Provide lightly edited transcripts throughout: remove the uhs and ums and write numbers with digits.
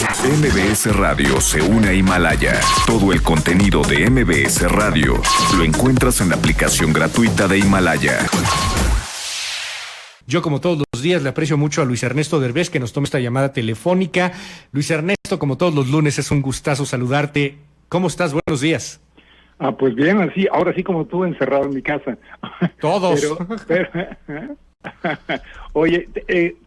MBS Radio se une a Himalaya. Todo el contenido de MBS Radio lo encuentras en la aplicación gratuita de Himalaya. Yo, como todos los días, le aprecio mucho a Luis Ernesto Derbez que nos toma esta llamada telefónica. Luis Ernesto, como todos los lunes, es un gustazo saludarte. ¿Cómo estás? Buenos días. Pues bien, así, ahora sí como tú, encerrado en mi casa. Todos. Oye,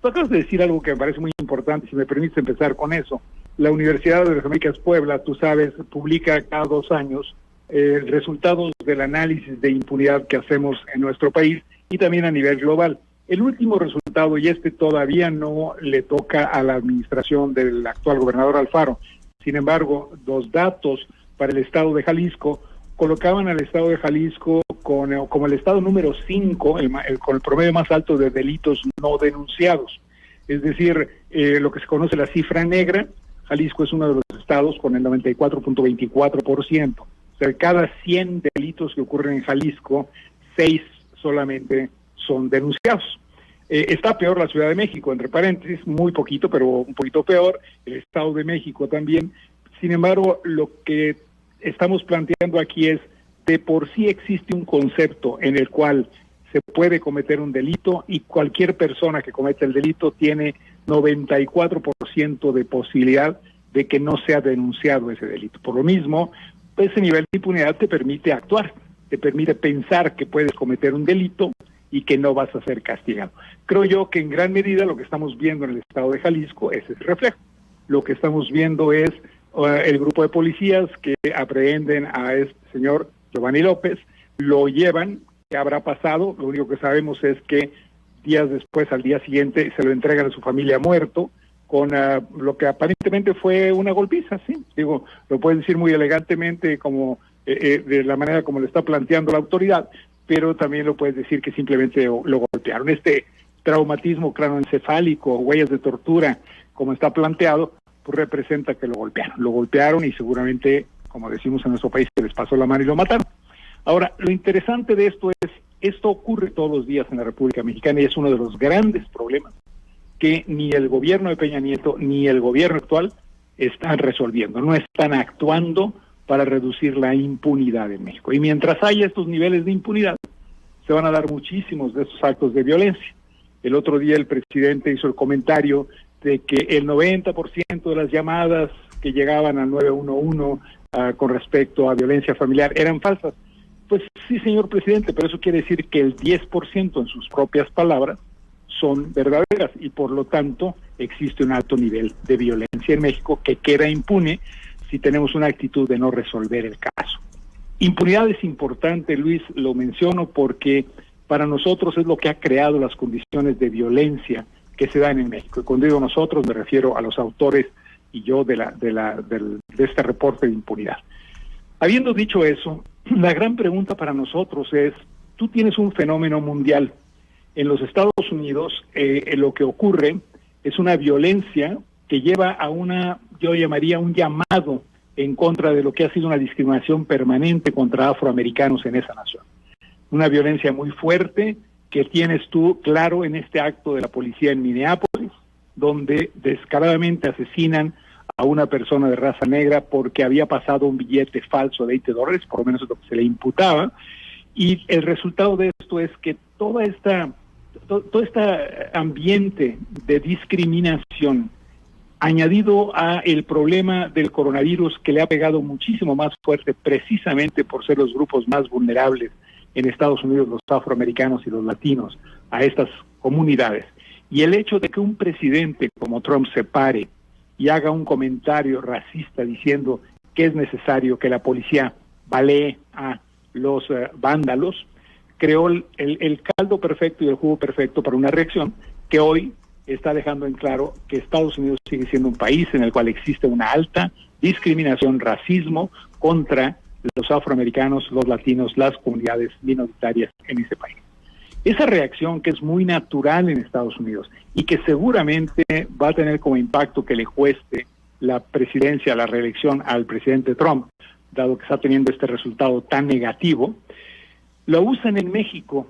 tú acabas de decir algo que me parece muy importante, si me permites empezar con eso. La Universidad de las Américas Puebla, tú sabes, publica cada 2 años resultados del análisis de impunidad que hacemos en nuestro país y también a nivel global. El último resultado, y todavía no le toca a la administración del actual gobernador Alfaro, sin embargo, los datos para el estado de Jalisco colocaban al estado de Jalisco como el estado número 5, con el promedio más alto de delitos no denunciados. Es decir, lo que se conoce la cifra negra, Jalisco es uno de los estados con el 94.24%. O sea, de cada 100 delitos que ocurren en Jalisco, 6 solamente son denunciados. Está peor la Ciudad de México, entre paréntesis, muy poquito, pero un poquito peor, el Estado de México también. Sin embargo, lo que estamos planteando aquí es, de por sí existe un concepto en el cual se puede cometer un delito y cualquier persona que cometa el delito tiene 94% de posibilidad de que no sea denunciado ese delito. Por lo mismo, ese nivel de impunidad te permite actuar, te permite pensar que puedes cometer un delito y que no vas a ser castigado. Creo yo que en gran medida lo que estamos viendo en el estado de Jalisco es ese reflejo. Lo que estamos viendo es el grupo de policías que aprehenden a este señor Giovanni López, lo llevan. ¿Qué habrá pasado? Lo único que sabemos es que días después, al día siguiente, se lo entregan a su familia muerto, con lo que aparentemente fue una golpiza, ¿sí? Digo, lo puedes decir muy elegantemente, como de la manera como lo está planteando la autoridad, pero también lo puedes decir que simplemente lo golpearon. Este traumatismo craneoencefálico, huellas de tortura, como está planteado, pues representa que lo golpearon y seguramente, como decimos en nuestro país, se les pasó la mano y lo mataron. Ahora, lo interesante de esto es, esto ocurre todos los días en la República Mexicana y es uno de los grandes problemas que ni el gobierno de Peña Nieto ni el gobierno actual están resolviendo, no están actuando para reducir la impunidad en México. Y mientras haya estos niveles de impunidad, se van a dar muchísimos de estos actos de violencia. El otro día el presidente hizo el comentario de que el 90% de las llamadas que llegaban al 911 con respecto a violencia familiar eran falsas. Pues sí, señor presidente, pero eso quiere decir que el 10% en sus propias palabras son verdaderas y por lo tanto existe un alto nivel de violencia en México que queda impune si tenemos una actitud de no resolver el caso. Impunidad es importante, Luis, lo menciono porque para nosotros es lo que ha creado las condiciones de violencia que se dan en México. Y cuando digo nosotros me refiero a los autores y yo de este reporte de impunidad. Habiendo dicho eso, la gran pregunta para nosotros es, tú tienes un fenómeno mundial. En los Estados Unidos lo que ocurre es una violencia que lleva a yo llamaría un llamado en contra de lo que ha sido una discriminación permanente contra afroamericanos en esa nación. Una violencia muy fuerte que tienes tú claro en este acto de la policía en Minneapolis, donde descaradamente asesinan a una persona de raza negra porque había pasado un billete falso de $20, por lo menos es lo que se le imputaba, y el resultado de esto es que todo este ambiente de discriminación, añadido a el problema del coronavirus que le ha pegado muchísimo más fuerte precisamente por ser los grupos más vulnerables en Estados Unidos, los afroamericanos y los latinos, a estas comunidades. Y el hecho de que un presidente como Trump se pare y haga un comentario racista diciendo que es necesario que la policía balee a los vándalos, creó el caldo perfecto y el jugo perfecto para una reacción que hoy está dejando en claro que Estados Unidos sigue siendo un país en el cual existe una alta discriminación, racismo contra los afroamericanos, los latinos, las comunidades minoritarias en ese país. Esa reacción que es muy natural en Estados Unidos y que seguramente va a tener como impacto que le cueste la presidencia, la reelección al presidente Trump, dado que está teniendo este resultado tan negativo, lo usan en México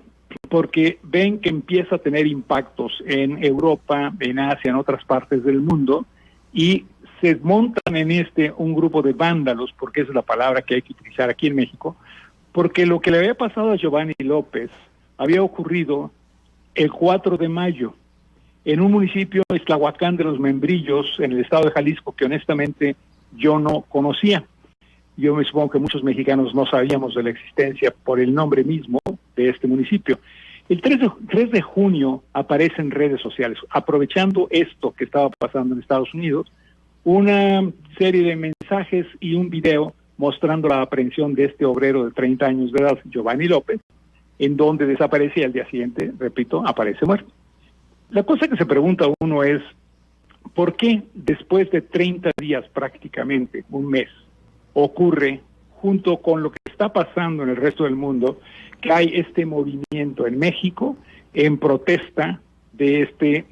porque ven que empieza a tener impactos en Europa, en Asia, en otras partes del mundo, y se montan en un grupo de vándalos, porque esa es la palabra que hay que utilizar aquí en México, porque lo que le había pasado a Giovanni López había ocurrido el 4 de mayo en un municipio, Tlahuacán de los Membrillos, en el estado de Jalisco, que honestamente yo no conocía. Yo me supongo que muchos mexicanos no sabíamos de la existencia por el nombre mismo de este municipio. El 3 de junio aparece en redes sociales, aprovechando esto que estaba pasando en Estados Unidos, una serie de mensajes y un video mostrando la aprehensión de este obrero de 30 años de edad, Giovanni López, en donde desaparece y al día siguiente, repito, aparece muerto. La cosa que se pregunta uno es, ¿por qué después de 30 días prácticamente, un mes, ocurre, junto con lo que está pasando en el resto del mundo, que hay este movimiento en México en protesta de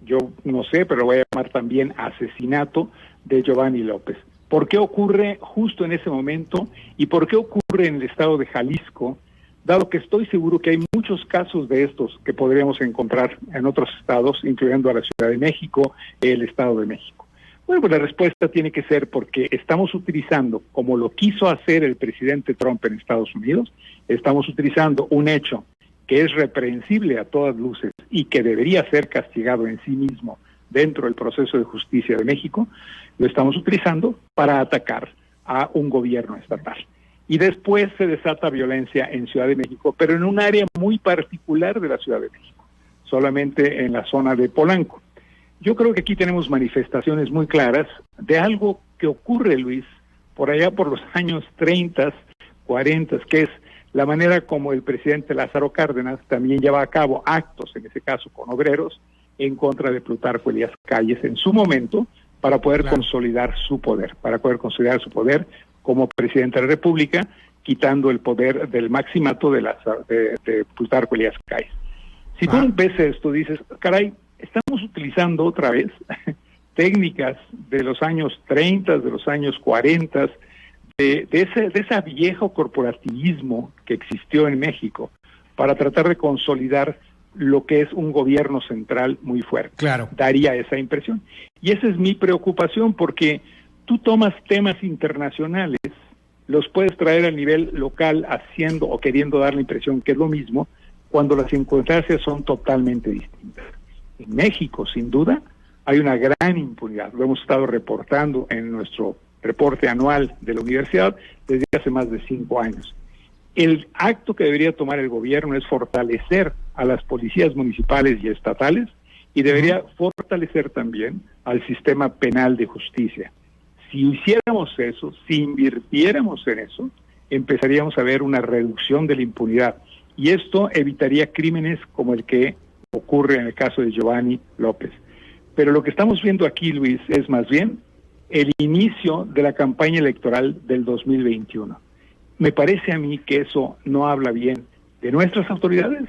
yo no sé, pero lo voy a llamar también asesinato de Giovanni López? ¿Por qué ocurre justo en ese momento y por qué ocurre en el estado de Jalisco, dado que estoy seguro que hay muchos casos de estos que podríamos encontrar en otros estados, incluyendo a la Ciudad de México, el Estado de México? Bueno, pues la respuesta tiene que ser porque estamos utilizando, como lo quiso hacer el presidente Trump en Estados Unidos, estamos utilizando un hecho que es reprensible a todas luces y que debería ser castigado en sí mismo dentro del proceso de justicia de México, lo estamos utilizando para atacar a un gobierno estatal. Y después se desata violencia en Ciudad de México, pero en un área muy particular de la Ciudad de México, solamente en la zona de Polanco. Yo creo que aquí tenemos manifestaciones muy claras de algo que ocurre, Luis, por allá por los años 30, 40, que es la manera como el presidente Lázaro Cárdenas también lleva a cabo actos, en ese caso con obreros, en contra de Plutarco Elías Calles en su momento, para poder consolidar su poder, como presidente de la República, quitando el poder del maximato de Plutarco Elías Calles. Si tú ves esto, dices, caray, estamos utilizando otra vez técnicas de los años 30, de los años 40, de ese viejo corporativismo que existió en México para tratar de consolidar lo que es un gobierno central muy fuerte. Claro. Daría esa impresión. Y esa es mi preocupación, porque tú tomas temas internacionales, los puedes traer al nivel local haciendo o queriendo dar la impresión que es lo mismo, cuando las circunstancias son totalmente distintas. En México, sin duda, hay una gran impunidad. Lo hemos estado reportando en nuestro reporte anual de la universidad desde hace más de 5 años. El acto que debería tomar el gobierno es fortalecer a las policías municipales y estatales y debería fortalecer también al sistema penal de justicia. Si hiciéramos eso, si invirtiéramos en eso, empezaríamos a ver una reducción de la impunidad. Y esto evitaría crímenes como el que ocurre en el caso de Giovanni López. Pero lo que estamos viendo aquí, Luis, es más bien el inicio de la campaña electoral del 2021. Me parece a mí que eso no habla bien de nuestras autoridades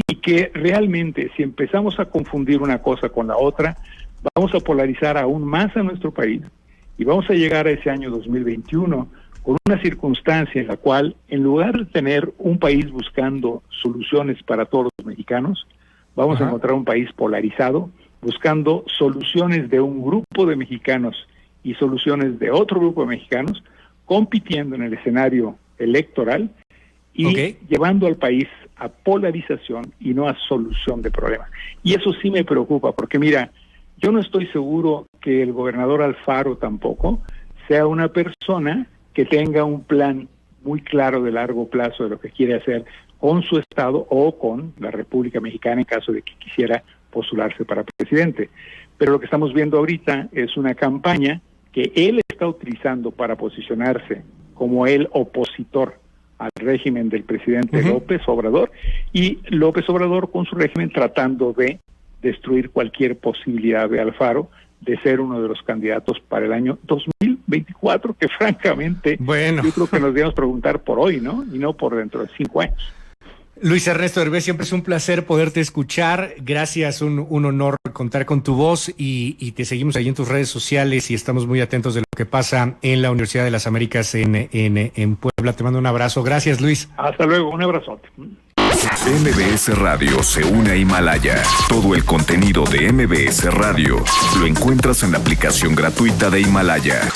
y que realmente si empezamos a confundir una cosa con la otra, vamos a polarizar aún más a nuestro país y vamos a llegar a ese año 2021 con una circunstancia en la cual, en lugar de tener un país buscando soluciones para todos los mexicanos, vamos a encontrar un país polarizado, buscando soluciones de un grupo de mexicanos y soluciones de otro grupo de mexicanos, compitiendo en el escenario electoral y llevando al país a polarización y no a solución de problemas. Y eso sí me preocupa, porque mira, yo no estoy seguro que el gobernador Alfaro tampoco sea una persona que tenga un plan muy claro de largo plazo de lo que quiere hacer con su estado o con la República Mexicana en caso de que quisiera postularse para presidente. Pero lo que estamos viendo ahorita es una campaña que él está utilizando para posicionarse como el opositor al régimen del presidente López Obrador, y López Obrador con su régimen tratando de destruir cualquier posibilidad de Alfaro de ser uno de los candidatos para el año 2024, que francamente yo creo que nos debemos preguntar por hoy, ¿no? Y no por dentro de 5 años. Luis Ernesto Derbez, siempre es un placer poderte escuchar. Gracias, un honor contar con tu voz y te seguimos ahí en tus redes sociales y estamos muy atentos de lo que pasa en la Universidad de las Américas en Puebla. Te mando un abrazo. Gracias, Luis. Hasta luego, un abrazote. MBS Radio se une a Himalaya. Todo el contenido de MBS Radio lo encuentras en la aplicación gratuita de Himalaya.